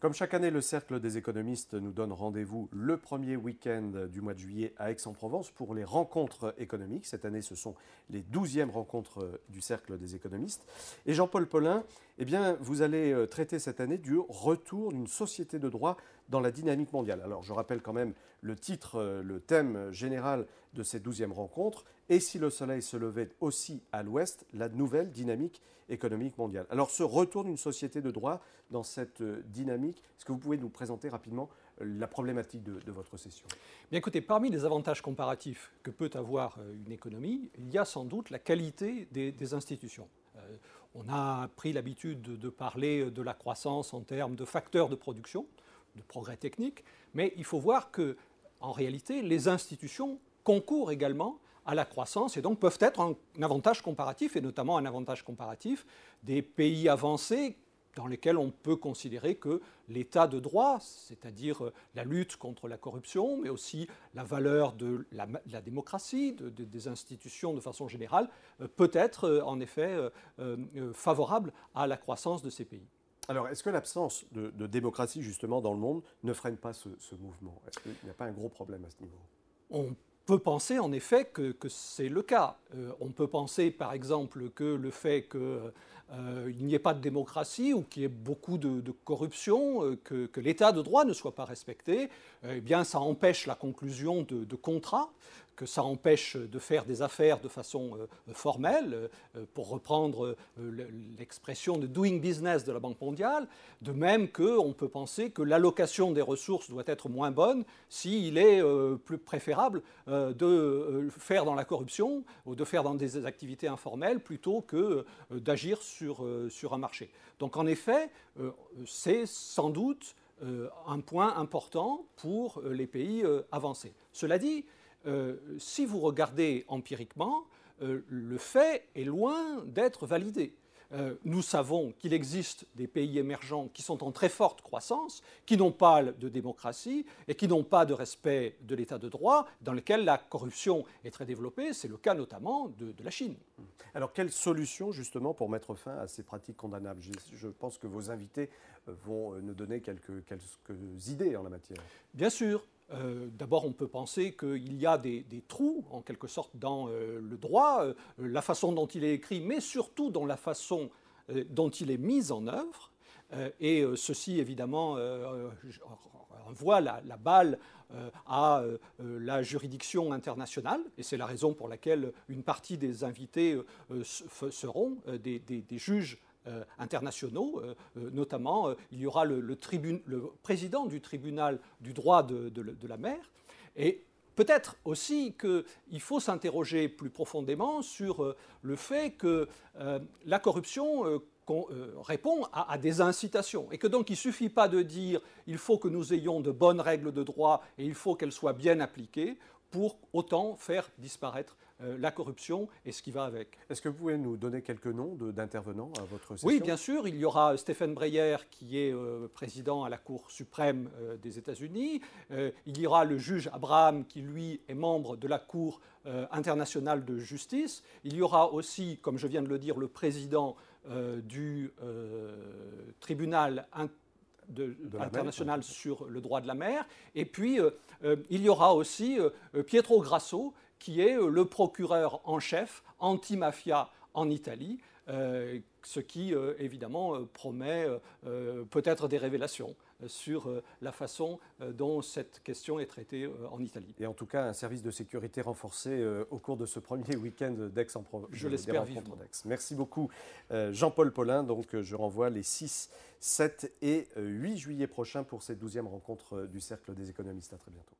Comme chaque année, le Cercle des économistes nous donne rendez-vous le premier week-end du mois de juillet à Aix-en-Provence pour les rencontres économiques. Cette année, ce sont les 12e rencontres du Cercle des économistes. Et Jean-Paul Paulin, eh bien, vous allez traiter cette année du retour d'une société de droit dans la dynamique mondiale. Alors, je rappelle quand même le titre, le thème général de ces 12e rencontres. Et si le soleil se levait aussi à l'ouest, la nouvelle dynamique économique mondiale. Alors, ce retour d'une société de droit dans cette dynamique, est-ce que vous pouvez nous présenter rapidement la problématique de votre session? Bien écoutez, parmi les avantages comparatifs que peut avoir une économie, il y a sans doute la qualité des institutions. On a pris l'habitude de parler de la croissance en termes de facteurs de production, de progrès techniques, mais il faut voir que, en réalité, les institutions concourent également à la croissance et donc peuvent être un avantage comparatif, et notamment un avantage comparatif des pays avancés dans lesquels on peut considérer que l'état de droit, c'est-à-dire la lutte contre la corruption, mais aussi la valeur de la démocratie, des institutions de façon générale, peut être en effet favorable à la croissance de ces pays. Alors, est-ce que l'absence de démocratie, justement, dans le monde ne freine pas ce mouvement? Est-ce qu'il n'y a pas un gros problème à ce niveau? On peut penser en effet que c'est le cas. On peut penser par exemple que le fait qu'il n'y ait pas de démocratie ou qu'il y ait beaucoup de corruption, que l'état de droit ne soit pas respecté, eh bien ça empêche la conclusion de contrats, que ça empêche de faire des affaires de façon formelle, pour reprendre l'expression de doing business de la Banque mondiale, de même qu'on peut penser que l'allocation des ressources doit être moins bonne s'il est plus préférable de faire dans la corruption ou de faire dans des activités informelles plutôt que d'agir sur un marché. Donc en effet, c'est sans doute un point important pour les pays avancés. Cela dit, si vous regardez empiriquement, le fait est loin d'être validé. Nous savons qu'il existe des pays émergents qui sont en très forte croissance, qui n'ont pas de démocratie et qui n'ont pas de respect de l'état de droit, dans lesquels la corruption est très développée. C'est le cas notamment de la Chine. Alors, quelle solution justement pour mettre fin à ces pratiques condamnables? Je pense que vos invités vont nous donner quelques idées en la matière. Bien sûr. D'abord, on peut penser qu'il y a des trous, en quelque sorte, dans le droit, la façon dont il est écrit, mais surtout dans la façon dont il est mis en œuvre. Et ceci, évidemment, envoie la balle à la juridiction internationale. Et c'est la raison pour laquelle une partie des invités seront des juges internationaux, notamment il y aura le président du tribunal du droit de la mer, et peut-être aussi qu'il faut s'interroger plus profondément sur le fait que la corruption répond à des incitations et que donc il ne suffit pas de dire il faut que nous ayons de bonnes règles de droit et il faut qu'elles soient bien appliquées pour autant faire disparaître la corruption et ce qui va avec. Est-ce que vous pouvez nous donner quelques noms d'intervenants à votre session? Oui, bien sûr. Il y aura Stephen Breyer, qui est président à la Cour suprême des États-Unis. Il y aura le juge Abraham, qui, lui, est membre de la Cour internationale de justice. Il y aura aussi, comme je viens de le dire, le président du tribunal international sur le droit de la mer. Et puis, il y aura aussi Pietro Grasso, qui est le procureur en chef anti-mafia en Italie, ce qui, évidemment, promet peut-être des révélations sur la façon dont cette question est traitée en Italie. Et en tout cas, un service de sécurité renforcé au cours de ce premier week-end d'Aix-en-Provence. Je l'espère vivement. Merci beaucoup, Jean-Paul Paulin. Donc, je renvoie les 6, 7 et 8 juillet prochains pour cette 12e rencontre du Cercle des économistes. À très bientôt.